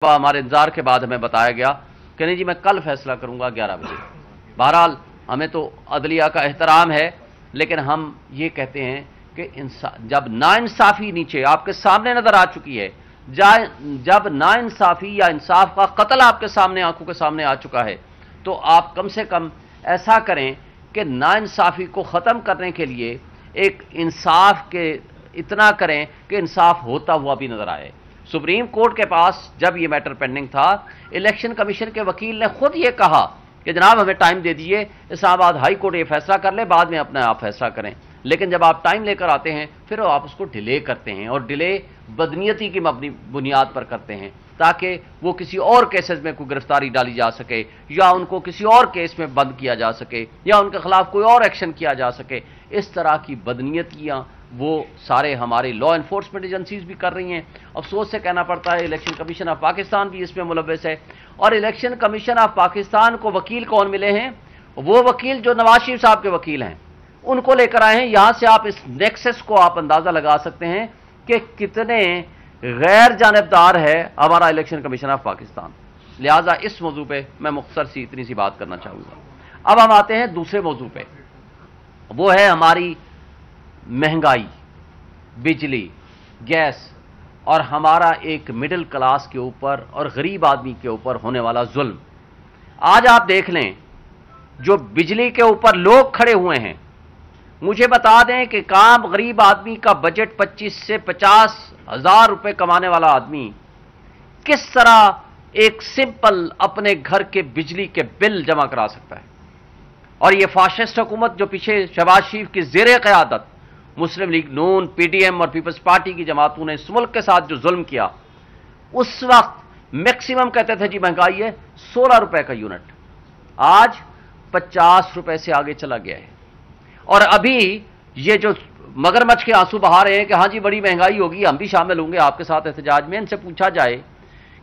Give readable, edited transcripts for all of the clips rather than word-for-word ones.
हमारे इंतजार के बाद हमें बताया गया कि नहीं जी मैं कल फैसला करूंगा 11 बजे। बहरहाल हमें तो अदलिया का एहतराम है, लेकिन हम ये कहते हैं कि जब नाइंसाफी नीचे आपके सामने नजर आ चुकी है, जब नाइंसाफी या इंसाफ का कत्ल आपके सामने आंखों के सामने आ चुका है, तो आप कम से कम ऐसा करें कि नाइंसाफी को ख़त्म करने के लिए एक इंसाफ के इतना करें कि इंसाफ होता हुआ भी नजर आए। सुप्रीम कोर्ट के पास जब ये मैटर पेंडिंग था, इलेक्शन कमीशन के वकील ने खुद ये कहा कि जनाब हमें टाइम दे दीजिए, इस्लामाबाद हाई कोर्ट ये फैसला कर ले, बाद में अपने आप फैसला करें। लेकिन जब आप टाइम लेकर आते हैं फिर आप उसको डिले करते हैं, और डिले बदनीयती की मबनी बुनियाद पर करते हैं ताकि वो किसी और केसेस में कोई गिरफ्तारी डाली जा सके, या उनको किसी और केस में बंद किया जा सके, या उनके खिलाफ कोई और एक्शन किया जा सके। इस तरह की बदनीयतियाँ वो सारे हमारे लॉ एनफोर्समेंट एजेंसीज भी कर रही हैं। अफसोस से कहना पड़ता है इलेक्शन कमीशन ऑफ पाकिस्तान भी इसमें मुलव्वस है। और इलेक्शन कमीशन ऑफ पाकिस्तान को वकील कौन मिले हैं? वो वकील जो नवाज शरीफ साहब के वकील हैं, उनको लेकर आए हैं। यहां से आप इस नेक्सस को आप अंदाजा लगा सकते हैं कि कितने गैर जानिबदार है हमारा इलेक्शन कमीशन ऑफ पाकिस्तान। लिहाजा इस मौजू पे मैं मुख्तसर सी इतनी सी बात करना चाहूंगा। अब हम आते हैं दूसरे मौजू पे, वो है हमारी महंगाई, बिजली, गैस, और हमारा एक मिडिल क्लास के ऊपर और गरीब आदमी के ऊपर होने वाला जुल्म। आज आप देख लें, जो बिजली के ऊपर लोग खड़े हुए हैं, मुझे बता दें कि काम गरीब आदमी का बजट 25 से 50 हजार रुपए कमाने वाला आदमी किस तरह एक सिंपल अपने घर के बिजली के बिल जमा करा सकता है। और ये फाशिस्ट हुकूमत जो पीछे शहबाज शरीफ की ज़ेरे क़यादत मुस्लिम लीग नून, पीटीएम और पीपल्स पार्टी की जमातों ने इस मुल्क के साथ जो जुल्म किया, उस वक्त मैक्सिमम कहते थे जी महंगाई है 16 रुपए का यूनिट, आज 50 रुपए से आगे चला गया है। और अभी ये जो मगरमच्छ के आंसू बहा रहे हैं कि हाँ जी बड़ी महंगाई होगी, हम भी शामिल होंगे आपके साथ एहतजाज में, इनसे पूछा जाए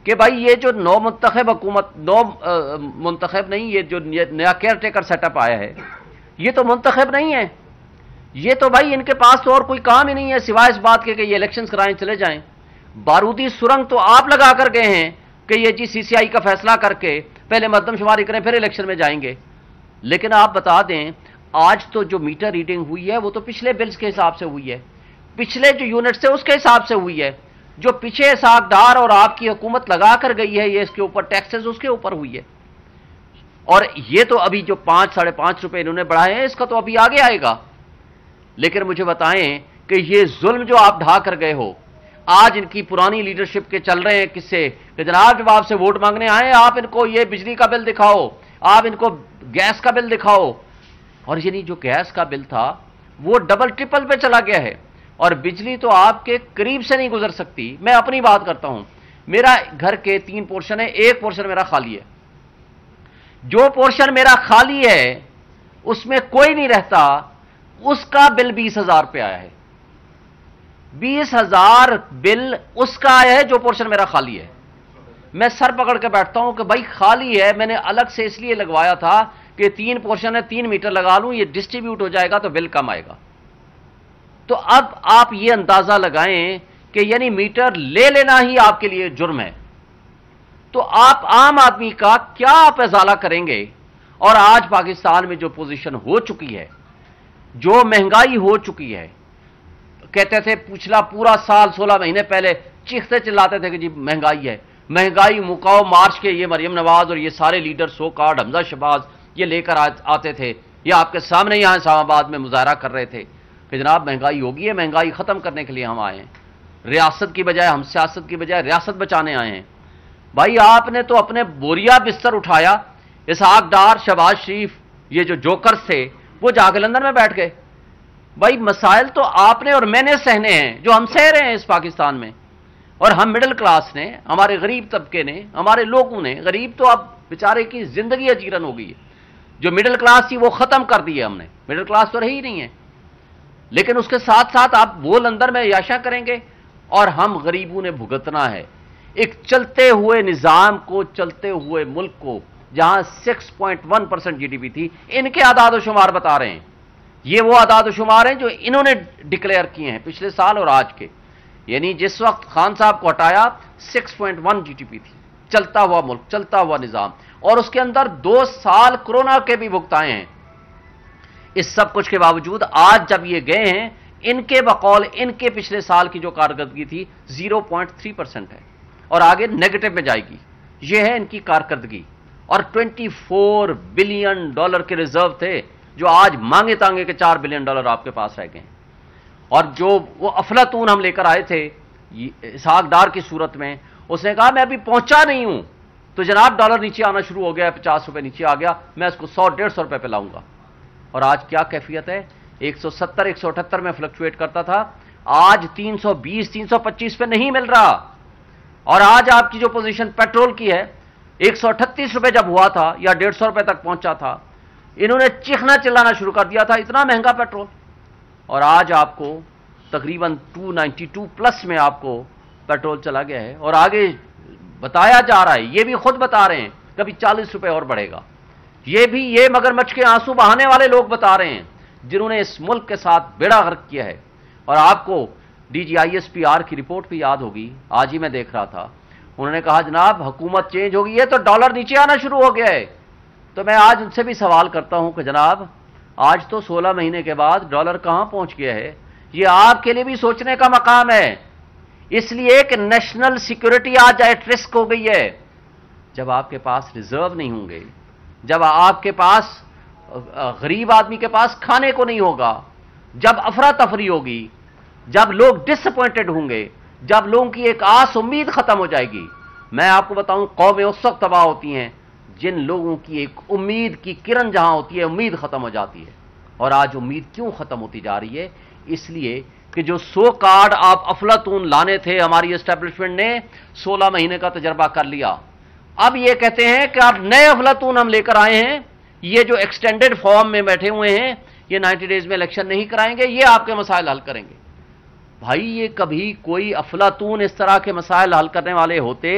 कि भाई ये जो नौ मुंतखब हुकूमत, नौ मुंतखब नहीं, ये जो नया केयर टेकर सेटअप आया है, ये तो मुंतखब नहीं है। ये तो भाई इनके पास तो और कोई काम ही नहीं है सिवाय इस बात के कि ये इलेक्शंस कराएं चले जाएं। बारूदी सुरंग तो आप लगा कर गए हैं कि ये जी सीसीआई का फैसला करके पहले मर्दमशुमारी करें फिर इलेक्शन में जाएंगे। लेकिन आप बता दें, आज तो जो मीटर रीडिंग हुई है वो तो पिछले बिल्स के हिसाब से हुई है, पिछले जो यूनिट से उसके हिसाब से हुई है। जो पीछे सागदार और आपकी हुकूमत लगा कर गई है ये इसके ऊपर टैक्सेस, उसके ऊपर हुई है। और ये तो अभी जो 5 साढ़े 5 रुपए इन्होंने बढ़ाए हैं, इसका तो अभी आगे आएगा। लेकिन मुझे बताएं कि ये जुल्म जो आप ढा कर गए हो, आज इनकी पुरानी लीडरशिप के चल रहे हैं किस्से कि जनाब जब आपसे वोट मांगने आए आप इनको ये बिजली का बिल दिखाओ, आप इनको गैस का बिल दिखाओ। और यानी जो गैस का बिल था वो डबल ट्रिपल पे चला गया है, और बिजली तो आपके करीब से नहीं गुजर सकती। मैं अपनी बात करता हूं, मेरा घर के 3 पोर्शन है, एक पोर्शन मेरा खाली है। जो पोर्शन मेरा खाली है उसमें कोई नहीं रहता, उसका बिल 20,000 रुपये आया है। 20,000 बिल उसका आया है जो पोर्शन मेरा खाली है। मैं सर पकड़ के बैठता हूं कि भाई खाली है, मैंने अलग से इसलिए लगवाया था कि 3 पोर्शन है, 3 मीटर लगा लूं, ये डिस्ट्रीब्यूट हो जाएगा तो बिल कम आएगा। तो अब आप ये अंदाजा लगाएं कि यानी मीटर ले लेना ही आपके लिए जुर्म है। तो आप आम आदमी का क्या आप इजाला करेंगे? और आज पाकिस्तान में जो पोजीशन हो चुकी है, जो महंगाई हो चुकी है, कहते थे पिछला पूरा साल 16 महीने पहले चीखते चिल्लाते थे कि जी महंगाई है, महंगाई मुकाओ मार्च के ये मरियम नवाज और ये सारे leader so called Hamza Shehbaz ये लेकर आते थे, ये आपके सामने यहां इस्लामाबाद में मुजाहरा कर रहे थे कि जनाब महंगाई होगी है, महंगाई खत्म करने के लिए हम आए हैं, रियासत की बजाय हम सियासत की बजाय रियासत बचाने आए हैं। भाई आपने तो अपने बोरिया बिस्तर उठाया, इसहाक डार, शहबाज शरीफ, ये जो जोकर्स थे वो जाके लंदन में बैठ गए। भाई मसाइल तो आपने और मैंने सहने हैं, जो हम सह रहे हैं इस पाकिस्तान में। और हम मिडिल क्लास ने, हमारे गरीब तबके ने, हमारे लोगों ने, गरीब तो अब बेचारे की जिंदगी अजीरन हो गई है, जो मिडिल क्लास थी वो खत्म कर दी है हमने, मिडिल क्लास तो रही ही नहीं है। लेकिन उसके साथ साथ आप वो लंदन में याशा करेंगे और हम गरीबों ने भुगतना है एक चलते हुए निजाम को, चलते हुए मुल्क को, जहां 6.1% जीडीपी थी। इनके आदाद शुमार बता रहे हैं, ये वो आदाद शुमार हैं जो इन्होंने डिक्लेयर किए हैं पिछले साल और आज के। यानी जिस वक्त खान साहब को हटाया 6.1 जीडीपी थी, चलता हुआ मुल्क, चलता हुआ निजाम, और उसके अंदर 2 साल कोरोना के भी भुगताए हैं। इस सब कुछ के बावजूद आज जब ये गए हैं, इनके बकौल इनके पिछले साल की जो कारकर्दगी थी 0.3% है और आगे नेगेटिव में जाएगी। ये है इनकी कारकर्दगी। और $24 बिलियन के रिजर्व थे जो आज मांगे तांगे के $4 बिलियन आपके पास रह गए हैं। और जो वो अफलातून हम लेकर आए थे इसहाक डार की सूरत में, उसने कहा मैं अभी पहुंचा नहीं हूं, तो जनाब डॉलर नीचे आना शुरू हो गया, 50 रुपए नीचे आ गया, मैं इसको 100-150 रुपए पे लाऊंगा। और आज क्या कैफियत है, 170 178 में फ्लक्चुएट करता था, आज 320 325 पे नहीं मिल रहा। और आज आपकी जो पोजीशन पेट्रोल की है, 138 रुपए जब हुआ था या 150 रुपए तक पहुंचा था, इन्होंने चीखना चिल्लाना शुरू कर दिया था इतना महंगा पेट्रोल, और आज आपको तकरीबन 292 प्लस में आपको पेट्रोल चला गया है। और आगे बताया जा रहा है, ये भी खुद बता रहे हैं, कभी 40 रुपए और बढ़ेगा। ये भी ये मगरमच्छ के आंसू बहाने वाले लोग बता रहे हैं जिन्होंने इस मुल्क के साथ बेड़ा गर्क किया है। और आपको DGISPR की रिपोर्ट भी याद होगी, आज ही मैं देख रहा था, उन्होंने कहा जनाब हुकूमत चेंज हो गई है तो डॉलर नीचे आना शुरू हो गया है। तो मैं आज उनसे भी सवाल करता हूं कि जनाब आज तो 16 महीने के बाद डॉलर कहां पहुंच गया है, ये आपके लिए भी सोचने का मकाम है। इसलिए कि नेशनल सिक्योरिटी आज एट रिस्क हो गई है। जब आपके पास रिजर्व नहीं होंगे, जब आपके पास गरीब आदमी के पास खाने को नहीं होगा, जब अफरा तफरी होगी, जब लोग डिसअपॉइंटेड होंगे, जब लोगों की एक आस उम्मीद खत्म हो जाएगी, मैं आपको बताऊं कौमें उस वक्त तबाह होती हैं जिन लोगों की एक उम्मीद की किरण जहां होती है, उम्मीद खत्म हो जाती है। और आज उम्मीद क्यों खत्म होती जा रही है? इसलिए कि जो 100 कार्ड आप अफलातून लाने थे, हमारी एस्टेब्लिशमेंट ने 16 महीने का तजर्बा कर लिया। अब ये कहते हैं कि आप नए अफलातून हम लेकर आए हैं, ये जो एक्सटेंडेड फॉर्म में बैठे हुए हैं, ये 90 डेज में इलेक्शन नहीं कराएंगे, ये आपके मसाइल हल करेंगे। भाई ये कभी कोई अफलातून इस तरह के मसाइल हल करने वाले होते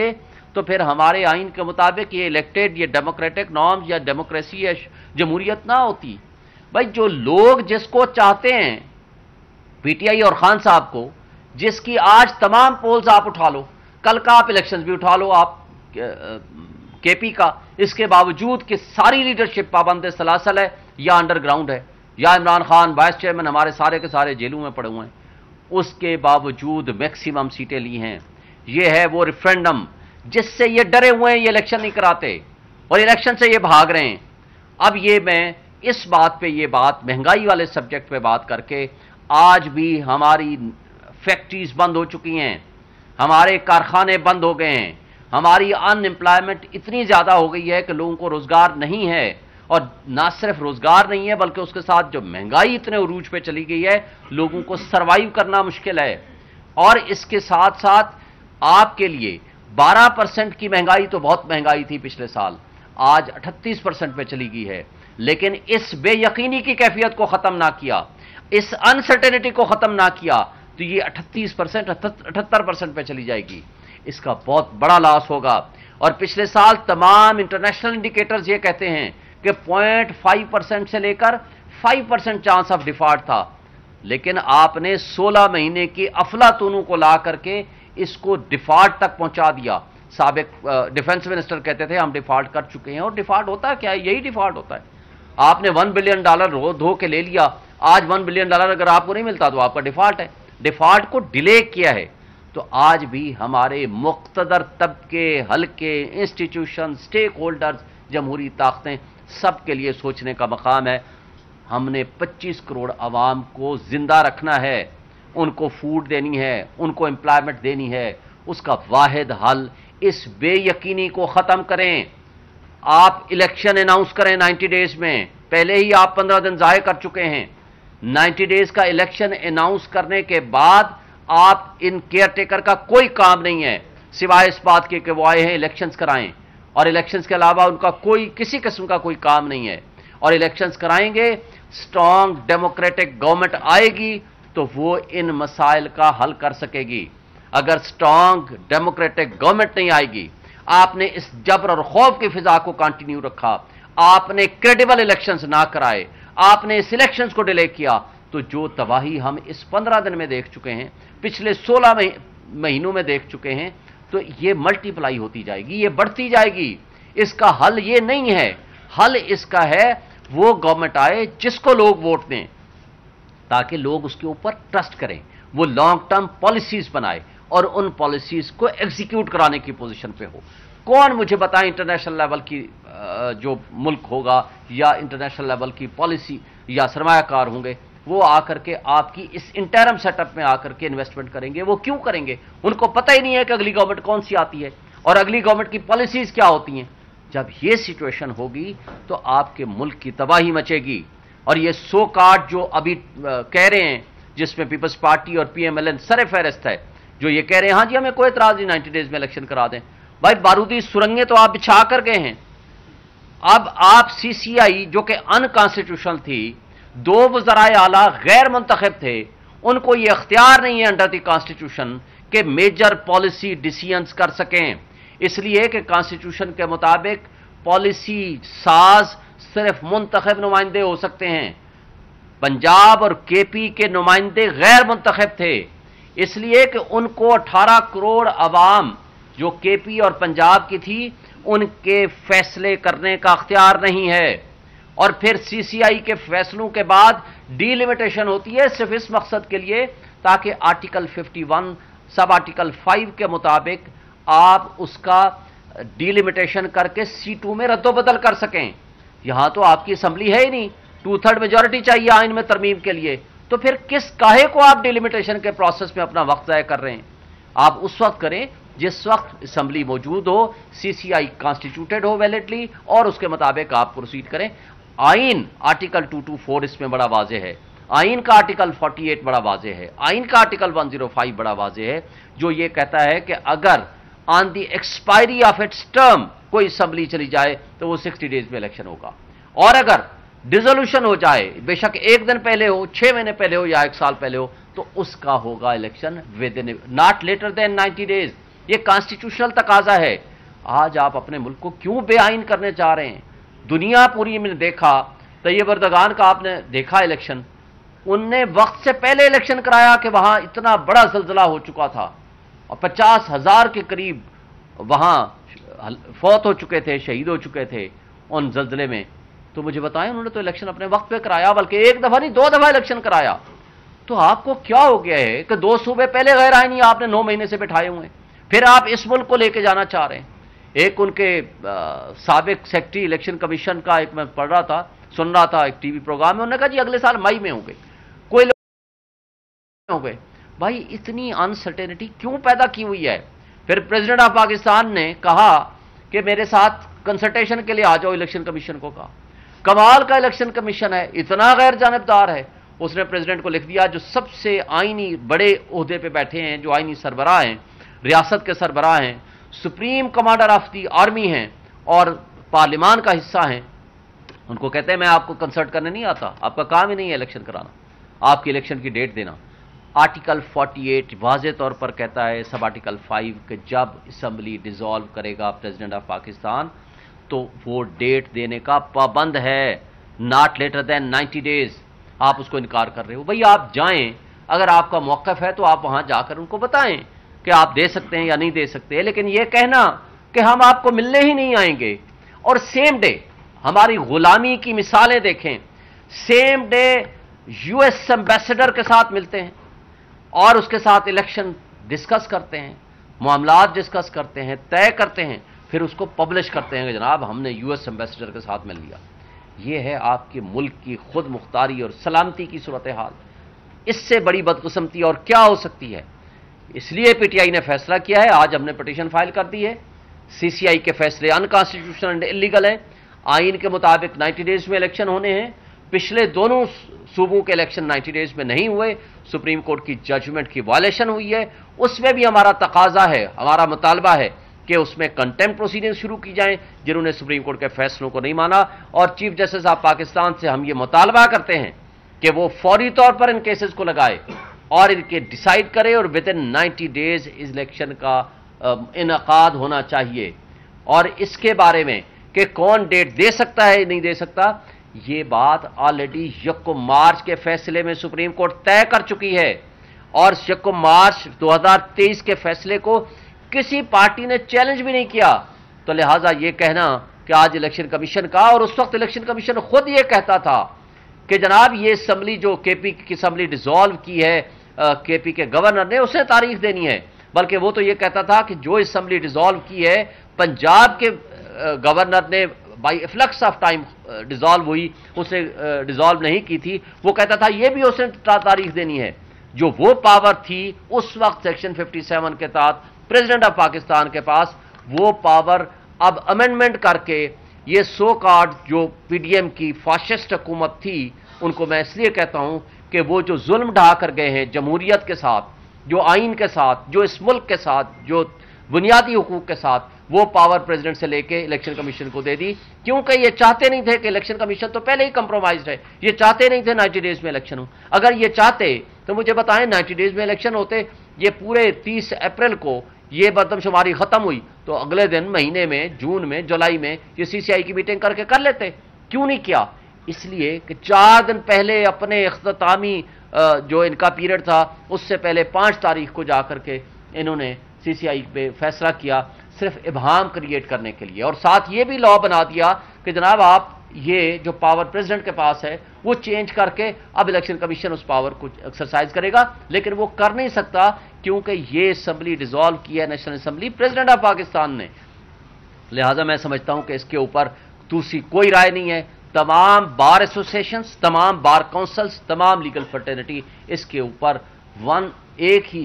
तो फिर हमारे आइन के मुताबिक ये इलेक्टेड, ये डेमोक्रेटिक नॉर्म्स या डेमोक्रेसी या जमहूरियत ना होती। भाई जो लोग जिसको चाहते हैं, PTI और खान साहब को, जिसकी आज तमाम पोल्स आप उठा लो, कल का आप इलेक्शंस भी उठा लो आप KP का, इसके बावजूद कि सारी लीडरशिप पाबंद सलासल है या अंडरग्राउंड है, या इमरान खान वाइस चेयरमैन हमारे सारे के सारे जेलों में पड़े हुए हैं, उसके बावजूद मैक्सिमम सीटें ली हैं। ये है वो रेफरेंडम जिससे ये डरे हुए हैं, ये इलेक्शन नहीं कराते और इलेक्शन से ये भाग रहे हैं। अब ये मैं इस बात पे, ये बात महंगाई वाले सब्जेक्ट पे बात करके, आज भी हमारी फैक्ट्रीज बंद हो चुकी हैं, हमारे कारखाने बंद हो गए हैं, हमारी अनएम्प्लॉयमेंट इतनी ज्यादा हो गई है कि लोगों को रोजगार नहीं है। और ना सिर्फ रोजगार नहीं है बल्कि उसके साथ जो महंगाई इतने उरूज पे चली गई है, लोगों को सरवाइव करना मुश्किल है। और इसके साथ साथ आपके लिए 12% की महंगाई तो बहुत महंगाई थी पिछले साल, आज 38% पे चली गई है। लेकिन इस बेयकीनी की कैफियत को खत्म ना किया, इस अनसर्टेनिटी को खत्म ना किया, तो ये 38% 78% पे चली जाएगी। इसका बहुत बड़ा लॉस होगा। और पिछले साल तमाम इंटरनेशनल इंडिकेटर्स ये कहते हैं कि 0.5% से लेकर 5% चांस ऑफ डिफॉल्ट था, लेकिन आपने 16 महीने की अफलातूनों को ला करके इसको डिफॉल्ट तक पहुंचा दिया। साबिक डिफेंस मिनिस्टर कहते थे हम डिफॉल्ट कर चुके हैं, और डिफॉल्ट होता है क्या है? यही डिफॉल्ट होता है। आपने $1 बिलियन धो के ले लिया, आज $1 बिलियन अगर आपको नहीं मिलता तो आपका डिफॉल्ट है। डिफॉल्ट को डिले किया है। तो आज भी हमारे मुख्तदर तबके, हल्के, इंस्टीट्यूशन, स्टेक होल्डर्स, जमहूरी ताकतें, सबके लिए सोचने का मकाम है। हमने 25 करोड़ आवाम को जिंदा रखना है, उनको फूड देनी है, उनको एम्प्लॉयमेंट देनी है। उसका वाहिद हल इस बेयकीनी को खत्म करें। आप इलेक्शन अनाउंस करें 90 डेज में, पहले ही आप 15 दिन ज़ाय कर चुके हैं। 90 डेज का इलेक्शन अनाउंस करने के बाद आप इन केयर टेकर का कोई काम नहीं है सिवाय इस बात के कि वो आए हैं इलेक्शंस कराएं, और इलेक्शंस के अलावा उनका कोई किसी किस्म का कोई काम नहीं है। और इलेक्शंस कराएंगे, स्ट्रांग डेमोक्रेटिक गवर्नमेंट आएगी तो वो इन मसाइल का हल कर सकेगी। अगर स्ट्रांग डेमोक्रेटिक गवर्नमेंट नहीं आएगी, आपने इस जबर और खौफ की फिजा को कंटिन्यू रखा, आपने क्रेडिबल इलेक्शंस ना कराए, आपने इस इलेक्शंस को डिले किया, तो जो तबाही हम इस 15 दिन में देख चुके हैं, पिछले 16 महीनों में देख चुके हैं, तो ये मल्टीप्लाई होती जाएगी, ये बढ़ती जाएगी। इसका हल ये नहीं है, हल इसका है वो गवर्नमेंट आए जिसको लोग वोट दें, ताकि लोग उसके ऊपर ट्रस्ट करें, वो लॉन्ग टर्म पॉलिसीज बनाए और उन पॉलिसीज को एग्जीक्यूट कराने की पोजीशन पे हो। कौन मुझे बताएं इंटरनेशनल लेवल की जो मुल्क होगा या इंटरनेशनल लेवल की पॉलिसी या सरमायाकार होंगे, वो आकर के आपकी इस इंटरम सेटअप में आकर के इन्वेस्टमेंट करेंगे। वो क्यों करेंगे? उनको पता ही नहीं है कि अगली गवर्नमेंट कौन सी आती है और अगली गवर्नमेंट की पॉलिसीज क्या होती हैं। जब ये सिचुएशन होगी तो आपके मुल्क की तबाही मचेगी। और ये सो कार्ड जो अभी कह रहे हैं, जिसमें पीपल्स पार्टी और PMLN सरे फहरिस्त है, जो ये कह रहे हैं हाँ जी हमें कोई एतराज नहीं, 90 डेज में इलेक्शन करा दें। भाई बारूदी सुरंगें तो आप बिछा कर गए हैं। अब आप CCI जो कि अनकॉन्स्टिट्यूशनल थी, 2 वज़राए आला गैर मुंतखब थे, उनको ये अख्तियार नहीं है अंडर द कॉन्स्टिट्यूशन कि मेजर पॉलिसी डिसीजंस कर सकें, इसलिए कि कॉन्स्टिट्यूशन के मुताबिक पॉलिसी साज सिर्फ मुंतखब नुमाइंदे हो सकते हैं। पंजाब और KP के नुमाइंदे गैर मुंतखब थे, इसलिए कि उनको 18 करोड़ अवाम जो KP और पंजाब की थी, उनके फैसले करने का अख्तियार नहीं है। और फिर CCI के फैसलों के बाद डीलिमिटेशन होती है सिर्फ इस मकसद के लिए ताकि आर्टिकल 51 सब आर्टिकल 5 के मुताबिक आप उसका डीलिमिटेशन करके C2 में रद्दोबदल कर सकें। यहां तो आपकी असेंबली है ही नहीं, 2/3 मेजॉरिटी चाहिए आइन में तरमीम के लिए, तो फिर किस काहे को आप डिलिमिटेशन के प्रोसेस में अपना वक्त ज़ाया कर रहे हैं? आप उस वक्त करें जिस वक्त असेंबली मौजूद हो, CCI कॉन्स्टिट्यूटेड हो वैलिडली, और उसके मुताबिक आप प्रोसीड करें। आइन आर्टिकल 224 इसमें बड़ा वाज़ेह है, आइन का आर्टिकल 48 बड़ा वाज़ेह है, आइन का आर्टिकल 105 बड़ा वाज़ेह है, जो ये कहता है कि अगर on the expiry of its term कोई असेंबली चली जाए तो वो 60 डेज में इलेक्शन होगा। और अगर डिसोल्यूशन हो जाए, बेशक 1 दिन पहले हो, 6 महीने पहले हो या 1 साल पहले हो, तो उसका होगा election within not later than 90 days. ये कॉन्स्टिट्यूशनल तकाजा है। आज आप अपने मुल्क को क्यों बेआइन करने चाह रहे हैं? दुनिया पूरी में देखा, तैयब अर्दगान का आपने देखा इलेक्शन, उनने वक्त से पहले इलेक्शन कराया कि वहां इतना बड़ा जल्जला हो चुका था और 50,000 के करीब वहां फौत हो चुके थे, शहीद हो चुके थे उन जल्जले में। तो मुझे बताएं, उन्होंने तो इलेक्शन अपने वक्त पे कराया, बल्कि 1 दफा नहीं 2 दफा इलेक्शन कराया। तो आपको क्या हो गया है कि 2 सूबे पहले गैर आईनी आपने 9 महीने से बिठाए हुए हैं, फिर आप इस मुल्क को लेके जाना चाह रहे हैं। एक उनके साबिक सेक्रेटरी इलेक्शन कमीशन का एक मैं पढ़ रहा था, सुन रहा था एक टीवी प्रोग्राम में, उन्होंने कहा जी अगले साल मई में होंगे, कोई हो गए। भाई इतनी अनसर्टेनिटी क्यों पैदा की हुई है? फिर प्रेसिडेंट ऑफ पाकिस्तान ने कहा कि मेरे साथ कंसल्टेशन के लिए आ जाओ, इलेक्शन कमीशन को कहा। कमाल का इलेक्शन कमीशन है, इतना गैर जानिबदार है। उसने प्रेसिडेंट को लिख दिया, जो सबसे आईनी बड़े ओहदे पे बैठे हैं, जो आईनी सरबराह हैं, रियासत के सरबराह हैं, supreme commander of the army हैं और पार्लियामान का हिस्सा हैं, उनको कहते हैं मैं आपको कंसल्ट करने नहीं आता, आपका काम ही नहीं है इलेक्शन कराना, आपकी इलेक्शन की डेट देना। आर्टिकल 48 वाज़े तौर पर कहता है, सब आर्टिकल 5 कि जब असेंबली डिसॉल्व करेगा प्रेसिडेंट ऑफ पाकिस्तान तो वो डेट देने का पाबंद है, नॉट लेटर देन 90 डेज। आप उसको इनकार कर रहे हो। भाई आप जाएं, अगर आपका मौक़िफ़ है तो आप वहां जाकर उनको बताएं कि आप दे सकते हैं या नहीं दे सकते, लेकिन ये कहना कि हम आपको मिलने ही नहीं आएंगे और सेम डे, हमारी गुलामी की मिसालें देखें, सेम डे US एम्बेसडर के साथ मिलते हैं और उसके साथ इलेक्शन डिस्कस करते हैं, मामलात डिस्कस करते हैं, तय करते हैं, फिर उसको पब्लिश करते हैं कि जनाब हमने US एम्बेसडर के साथ मिल लिया। ये है आपके मुल्क की खुद मुख्तारी और सलामती की सूरत हाल। इससे बड़ी बदकिस्मती और क्या हो सकती है? इसलिए PTI ने फैसला किया है, आज हमने पिटीशन फाइल कर दी है। CCI के फैसले अनकॉन्स्टिट्यूशनल एंड इलीगल है। आइन के मुताबिक 90 डेज में इलेक्शन होने हैं। पिछले दोनों सूबों के इलेक्शन 90 डेज में नहीं हुए, सुप्रीम कोर्ट की जजमेंट की वायलेशन हुई है। उसमें भी हमारा तकाजा है, हमारा मुतालबा है कि उसमें कंटेम्प्ट प्रोसीडिंग शुरू की जाएं जिन्होंने सुप्रीम कोर्ट के फैसलों को नहीं माना। और चीफ जस्टिस ऑफ पाकिस्तान से हम ये मुतालबा करते हैं कि वो फौरी तौर पर इन केसेस को लगाए और इनके डिसाइड करे और विद इन 90 डेज इलेक्शन का इनकाद होना चाहिए। और इसके बारे में कि कौन डेट दे सकता है नहीं दे सकता, ये बात ऑलरेडी 1 मार्च के फैसले में सुप्रीम कोर्ट तय कर चुकी है। और 1 मार्च 2023 के फैसले को کسی پارٹی نے چیلنج بھی نہیں کیا. تو لہٰذا یہ کہنا کہ آج الیکشن کمیشن کا، اور اس وقت الیکشن کمیشن خود یہ کہتا تھا کہ جناب یہ اسمبلی جو کے پی کی اسمبلی ڈیزالو کی ہے کے پی کے گورنر نے، اسے تاریخ دینی ہے. بلکہ وہ تو یہ کہتا تھا کہ جو اسمبلی ڈیزالو کی ہے پنجاب کے گورنر نے بائی افلکس آف ٹائم ڈیزالو ہوئی، اسے ڈیزالو نہیں کی تھی. وہ کہتا تھا یہ بھی اسے تاریخ دینی ہے. جو وہ پاور تھی اس وقت سیکشن 57 کے تحت پریزیڈنٹ آف پاکستان کے پاس، وہ پاور اب امینڈمنٹ کر کے یہ سو کارڈ جو پی ڈی ایم کی فاشسٹ حکومت تھی، ان کو میں اس لیے کہتا ہوں کہ وہ جو ظلم ڈھا کر گئے ہیں جمہوریت کے ساتھ، جو آئین کے ساتھ، جو اس ملک کے ساتھ، جو بنیادی حقوق کے ساتھ، وہ پاور پریزیڈنٹ سے لے کے الیکشن کمیشن کو دے دی. کیونکہ یہ چاہتے نہیں تھے کہ الیکشن کمیشن تو پہلے ہی کمپرومائزڈ ہے، یہ چاہتے نہیں تھے 90 ڈیز میں الیکشن ہو. اگر یہ چاہتے تو مجھے بتائیں 90 ڈیز میں الیکشن ہوتے، یہ پورے 30 اپریل کو یہ مردم شماری ختم ہوئی تو اگلے دن مہینے میں، جون میں، جولائی میں یہ سی سی آئی کی میٹنگ کر کے کر لیتے. کیوں نہیں کیا؟ اس لیے کہ 4 دن پہلے اپنے اختتامی جو ان کا پیریڈ تھا اس سے پہلے 5 تاریخ کو جا کر کے انہوں نے سی سی آئی پہ فیصلہ کیا، صرف ابہام کریٹ کرنے کے لیے. اور ساتھ یہ بھی لا بنا دیا کہ جناب آپ یہ جو پاور پریزیڈنٹ کے پاس ہے وہ چینج کر کے اب الیکشن کمیشن اس پاور کو ایکسرسائز کرے گا. لیکن وہ کر نہیں سکتا کیونکہ یہ اسمبلی ڈیزالو کی ہے national assembly president of Pakistan نے. لہٰذا میں سمجھتا ہوں کہ اس کے اوپر دوسری کوئی رائے نہیں ہے. تمام بار ایسوسیشنز، تمام بار کونسلز، تمام لیگل فرٹرنیٹی اس کے اوپر ایک ہی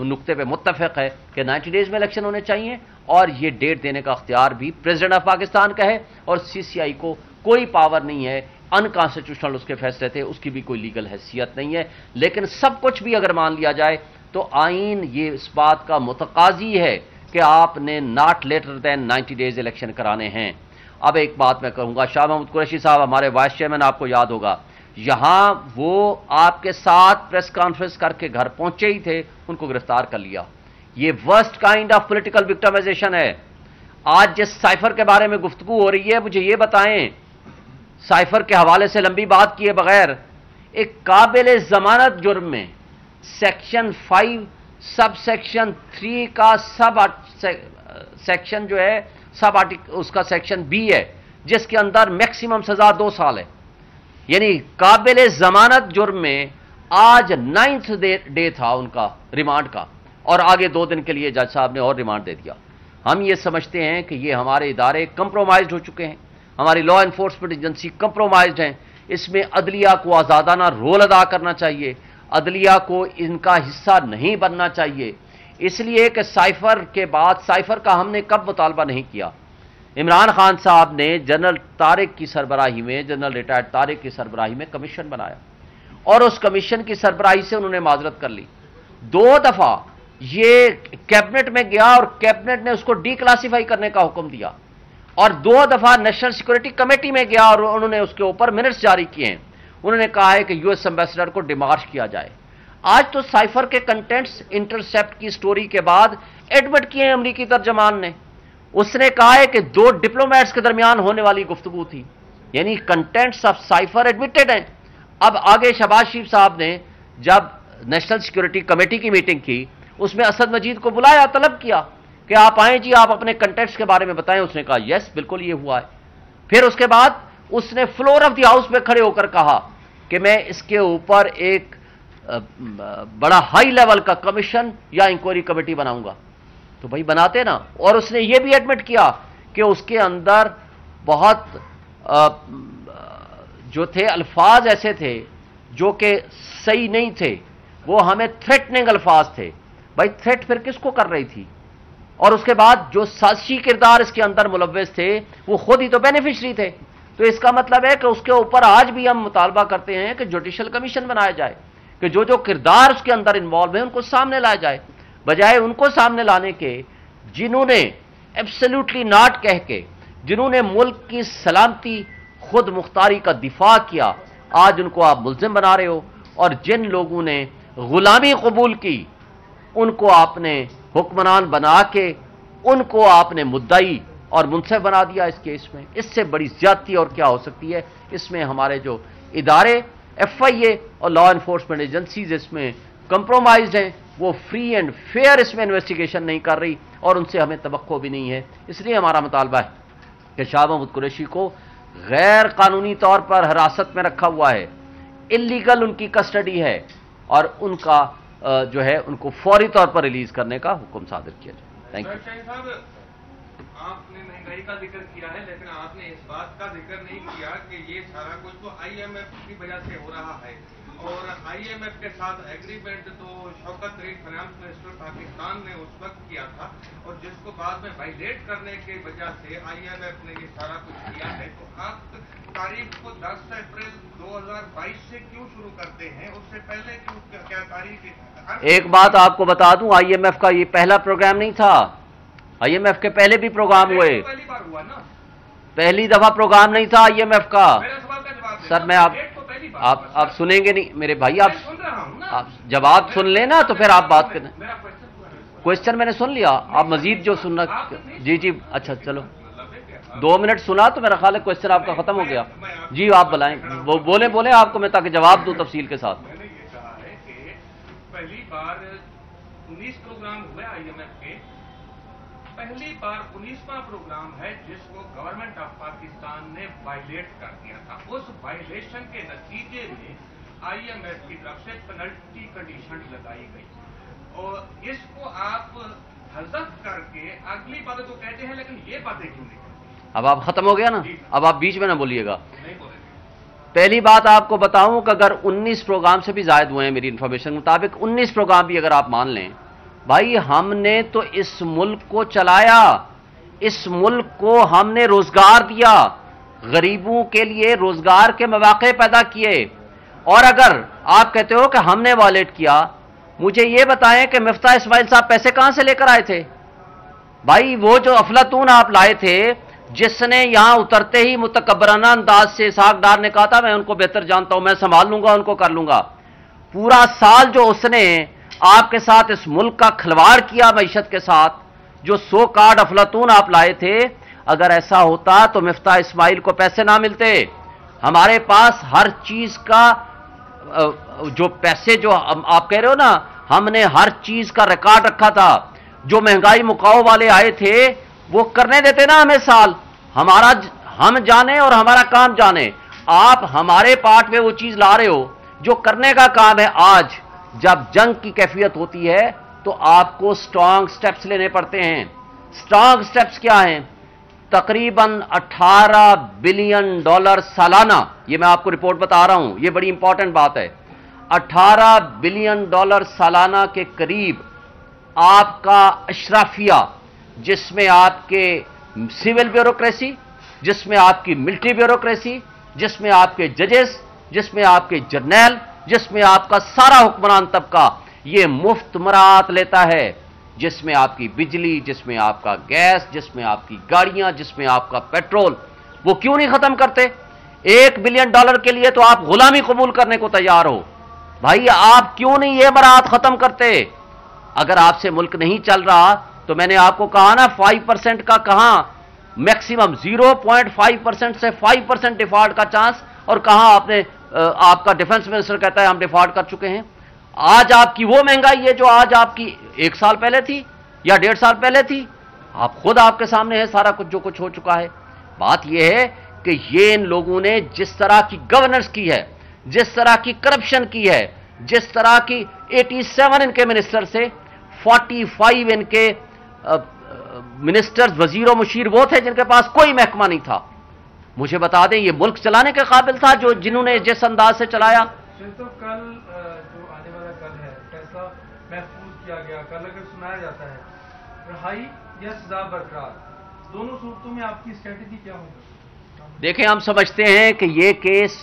نقطے پہ متفق ہے کہ 90 ڈیز میں الیکشن ہونے چاہیے، اور یہ ڈیٹ دینے کا اختیار بھی پریزیڈنٹ آف پاکستان کا ہے. اور سی سی آئی کو کوئی پاور نہیں ہے، انکانسٹیٹیوشنل اس کے فیصلے تھے، اس کی بھی کوئی لیگل حیثیت نہیں ہے. لیکن سب کچھ بھی اگر مان لیا جائے تو آئین یہ اس بات کا متقاضی ہے کہ آپ نے not later than 90 days election کرانے ہیں. اب ایک بات میں کہوں گا، شاہ محمود قریشی صاحب ہمارے وائس چیئرمین، آپ کو یاد ہوگا یہاں وہ آپ کے ساتھ پریس کانفرنس کر کے گھر پہنچے ہی تھے، ان کو گرفتار کر لیا. یہ worst kind of political victimization ہے. آج جس سائفر کے بارے میں گفتگو ہو رہی ہے، مجھے یہ بتائیں، سائفر کے حوالے سے لمبی بات کیے بغیر ایک قابل ضمانت جرم میں سیکشن 5 سب سیکشن 3 کا سب سیکشن جو ہے سب اس کا سیکشن بی ہے، جس کے اندر میکسیمم سزا 2 سال ہے. یعنی قابل ضمانت جرم میں آج 9th ڈے تھا ان کا ریمانڈ کا، اور آگے 2 دن کے لیے جج صاحب نے اور ریمانڈ دے دیا. ہم یہ سمجھتے ہیں کہ یہ ہمارے ادارے کمپرومائزڈ ہو چکے ہیں، ہماری لا انفورسمنٹ ایجنسی کمپرومائزڈ ہیں. اس میں عدلیہ کو آزادانہ رول ادا کرنا چاہیے، عدلیہ کو ان کا حصہ نہیں بننا چاہیے. اس لیے کہ سائفر کے بعد، سائفر کا ہم نے کب مطالبہ نہیں کیا؟ عمران خان صاحب نے جنرل طارق کی سربراہی میں، جنرل ریٹائرڈ طارق کی سربراہی میں کمیشن بنایا، اور اس کمیشن کی سربراہی سے انہوں نے معذرت کر لی. 2 دفعہ یہ کیبنٹ میں گیا اور کیبنٹ نے اس کو ڈی کلاسیفائی کرنے کا حکم دیا، اور 2 دفعہ نیشنل سیکورٹی کمیٹی میں گیا اور انہوں نے اس کے اوپر منٹس جاری کیے ہیں. انہوں نے کہا ہے کہ یو ایس ایمبیسڈر کو ڈیمارش کیا جائے. آج تو سائفر کے کنٹینٹس انٹرسیپٹ کی سٹوری کے بعد ایڈمٹ کیے ہیں امریکی ترجمان نے. اس نے کہا ہے کہ 2 ڈپلومیٹس کے درمیان ہونے والی گفتگو تھی، یعنی کنٹینٹس آف سائفر ایڈمٹڈ ہیں. اب آگے شہباز شریف صاحب نے جب نیشنل سیکورٹی کمیٹی کی میٹنگ کی، اس میں اسد مجید کو بلایا، طلب کیا کہ آپ آئیں جی، آپ اپنے کنٹینٹس کے بارے میں بتائیں. اس نے کہا یس بالکل یہ ہوا ہے. پھر اس کے بعد اس نے فلور آف دی ہاؤس میں کھڑے ہو کر کہا کہ میں اس کے اوپر ایک بڑا ہائی لیول کا کمیشن یا انکوائری کمیٹی بناؤں گا. تو بھائی بناتے نا. اور اس نے یہ بھی ایڈمٹ کیا کہ اس کے اندر بہت جو تھے الفاظ ایسے تھے جو کہ صحیح نہیں تھے، وہ ہمیں تھریٹننگ الفاظ تھے. بھائی تھریٹ پھر کس کو کر رہی تھی؟ اور اس کے بعد جو سازشی کردار اس کے اندر ملوث تھے وہ خود ہی تو بینیفیشری تھے. تو اس کا مطلب ہے کہ اس کے اوپر آج بھی ہم مطالبہ کرتے ہیں کہ جوڈیشل کمیشن بنایا جائے، کہ جو کردار اس کے اندر انوالو ہیں ان کو سامنے لایا جائے، بجائے ان کو سامنے لانے کے جنہوں نے ایبسلیوٹلی ناٹ کہہ کے، جنہوں نے ملک کی سلامتی خود مختاری کا دفاع کیا، آج ان کو آپ ملزم بنا رہے ہو. اور جن لوگوں نے غلامی قبول کی ان کو آپ نے حکمران بنا کے ان کو آپ نے مدعی اور منصف بنا دیا اس کیس میں. اس سے بڑی زیادتی اور کیا ہو سکتی ہے؟ اس میں ہمارے جو ادارے ایف آئی اے اور لا انفورسمنٹ ایجنسیز اس میں کمپرومائزڈ ہیں. وہ فری اینڈ فیئر اس میں انویسٹیگیشن نہیں کر رہی، اور ان سے ہمیں توقع بھی نہیں ہے. اس لیے ہمارا مطالبہ ہے کہ شاہ محمود قریشی کو غیر قانونی طور پر حراست میں رکھا ہوا ہے، انلیگل ان کی کسٹڈی ہے، اور ان کا جو ہے ان کو فوری طور پر ریلیز کرنے کا حکم صادر کیا جائے. Thank you. آپ نے مہنگائی کا ذکر کیا ہے، لیکن آپ نے اس بات کا ذکر نہیں کیا کہ یہ سارا کچھ تو آئی ایم ایف کی وجہ سے ہو رہا ہے، اور آئی ایم ایف کے ساتھ ایگریمنٹ تو شوکت طریق فائنانس منسٹر پاکستان نے اس وقت کیا تھا، اور جس کو بعد میں وائلیٹ کرنے کی وجہ سے آئی ایم ایف نے یہ سارا کچھ کیا ہے. تو آپ تاریخ کو 10 اپریل 2022 سے کیوں شروع کرتے ہیں؟ اس سے پہلے کیا تاریخ؟ ایک بات آپ کو بتا دوں، آئی ایم ایف کا یہ پہلا پروگرام نہیں تھا. آئی ایم ایف کے پہلے بھی پروگرام ہوئے، پہلی بار ہوا نا، پہلی دفعہ پروگرام نہیں تھا آئی ایم ایف کا. سر میں آپ سنیں گے نہیں میرے بھائی، آپ جب آپ سن لیں نا تو پھر آپ بات کریں. کوشچن میں نے سن لیا، آپ مزید جو سننا. جی جی اچھا چلو 2 منٹ سنا تو میرا خیال ہے کوشچن آپ کا ختم ہو گیا. جی آپ بلائیں، بولیں آپ کو میں تاکہ جواب دوں تفصیل کے ساتھ. میں نے یہ کہا ہے کہ پہلی بار 19 پروگرام ہوئے آئی ایم ایف کے، پہلی بار 19واں پروگرام ہے جس کو گورنمنٹ آف پاکستان نے وائلیٹ کر دیا تھا. اس وائلیشن کے نتیجے میں آئی ایم ایف کی طرف سے پینلٹی کنڈیشن لگائی گئی، اور اس کو آپ حذف کر کے اگلی باتیں تو کہتے ہیں، لیکن یہ باتیں کیوں نہیں کرتے؟ اب آپ ختم ہو گیا نا، اب آپ بیچ میں نہ بولیے گا. نہیں بولے. پہلی بات آپ کو بتاؤں کہ اگر 19 پروگرام سے بھی زائد ہوئے ہیں میری انفارمیشن کے مطابق، 19 پروگرام بھی اگر آپ مان لیں، بھائی ہم نے تو اس ملک کو چلایا، اس ملک کو ہم نے روزگار دیا، غریبوں کے لیے روزگار کے مواقع پیدا کیے. اور اگر آپ کہتے ہو کہ ہم نے وائلیٹ کیا، مجھے یہ بتائیں کہ مفتاح اسماعیل صاحب پیسے کہاں سے لے کر آئے تھے؟ بھائی وہ جو افلاطون آپ لائے تھے، جس نے یہاں اترتے ہی متکبرانہ انداز سے اسحاق ڈار نے کہا تھا میں ان کو بہتر جانتا ہوں، میں سنبھال لوں گا، ان کو کر لوں گا. پورا سال جو اس نے آپ کے ساتھ اس ملک کا کھلواڑ کیا معیشت کے ساتھ، جو 100 کارڈ افلاطون آپ لائے تھے، اگر ایسا ہوتا تو مفتاح اسماعیل کو پیسے نہ ملتے. ہمارے پاس ہر چیز کا جو پیسے جو آپ کہہ رہے ہو نا، ہم نے ہر چیز کا ریکارڈ رکھا تھا. جو مہنگائی مکاؤ والے آئے تھے وہ کرنے دیتے نا ہمیں سال، ہم جانے اور ہمارا کام جانے. آپ ہمارے پارٹ میں وہ چیز لا رہے ہو جو کرنے کا کام ہے. آج جب جنگ کی کیفیت ہوتی ہے تو آپ کو سٹرانگ سٹیپس لینے پڑتے ہیں. سٹرانگ سٹیپس کیا ہیں؟ تقریباً $18 بلین سالانہ، یہ میں آپ کو رپورٹ بتا رہا ہوں، یہ بڑی امپورٹنٹ بات ہے. $18 بلین سالانہ کے قریب آپ کا اشرافیہ، جس میں آپ کے سول بیوروکریسی، جس میں آپ کی ملٹری بیوروکریسی، جس میں آپ کے ججز، جس میں آپ کے جرنیل، جس میں آپ کا سارا حکمران طبقہ یہ مفت مراعات لیتا ہے، جس میں آپ کی بجلی، جس میں آپ کا گیس، جس میں آپ کی گاڑیاں، جس میں آپ کا پیٹرول، وہ کیوں نہیں ختم کرتے؟ $1 بلین کے لیے تو آپ غلامی قبول کرنے کو تیار ہو. بھائی آپ کیوں نہیں یہ مراعات ختم کرتے؟ اگر آپ سے ملک نہیں چل رہا تو میں نے آپ کو کہا نا 5% کا کہاں میکسیمم 0.5% سے 5% ڈیفالٹ کا چانس، اور کہاں آپ کا ڈیفنس منسٹر کہتا ہے ہم ڈیفالٹ کر چکے ہیں. آج آپ کی وہ مہنگائی ہے جو آج آپ کی 1 سال پہلے تھی یا 1.5 سال پہلے تھی. آپ خود آپ کے سامنے ہے سارا کچھ جو کچھ ہو چکا ہے. بات یہ ہے کہ یہ ان لوگوں نے جس طرح کی گورننس کی ہے، جس طرح کی کرپشن کی ہے، جس طرح کی 87 ان کے منسٹر سے 45 ان کے منسٹرز، وزیر و مشیر وہ تھے جن کے پاس کوئی محکمہ نہیں تھا. مجھے بتا دیں یہ ملک چلانے کے قابل تھا جنہوں نے جس انداز سے چلایا؟ تو کل جو آنے والا کل ہے فیصلہ محفوظ کیا گیا، کل اگر سنایا جاتا ہے رہائی یا سزا برقرار، دونوں صورتوں میں آپ کی اسٹریٹجی کیا ہوگی؟ دیکھیں ہم سمجھتے ہیں کہ یہ کیس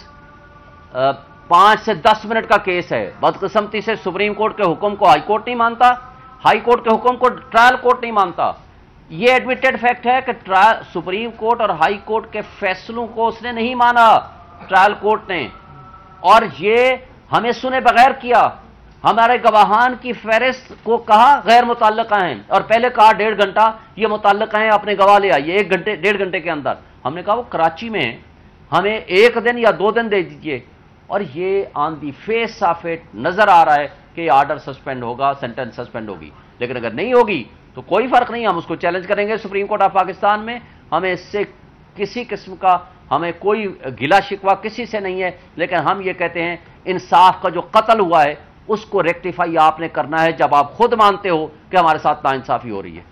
5 سے 10 منٹ کا کیس ہے. بدقسمتی سے سپریم کورٹ کے حکم کو ہائی کورٹ نہیں مانتا، ہائی کورٹ کے حکم کو ٹرائل کورٹ نہیں مانتا. یہ ایڈمیٹڈ فیکٹ ہے کہ سپریم کورٹ اور ہائی کورٹ کے فیصلوں کو اس نے نہیں مانا ٹرائل کورٹ نے، اور یہ ہمیں سنے بغیر کیا. ہمارے گواہان کی فہرست کو کہا غیر متعلقہ ہیں، اور پہلے کہا 1.5 گھنٹہ یہ متعلقہ ہیں اپنے گواہ لے آئیے 1 گھنٹے 1.5 گھنٹے کے اندر. ہم نے کہا وہ کراچی میں ہیں، ہمیں 1 دن یا 2 دن دے دیجئے. اور یہ آن دی فیس آف اٹ نظر آ رہا ہے کہ یہ آرڈر سسپینڈ ہوگا, سینٹنس سسپینڈ ہوگی, لیکن اگر نہیں ہوگی تو کوئی فرق نہیں, ہم اس کو چیلنج کریں گے سپریم کورٹ آف پاکستان میں. ہمیں اس سے کسی قسم کا ہمیں کوئی گلا شکوہ کسی سے نہیں ہے, لیکن ہم یہ کہتے ہیں انصاف کا جو قتل ہوا ہے اس کو ریکٹیفائی آپ نے کرنا ہے جب آپ خود مانتے ہو کہ ہمارے ساتھ ناانصافی ہو رہی ہے.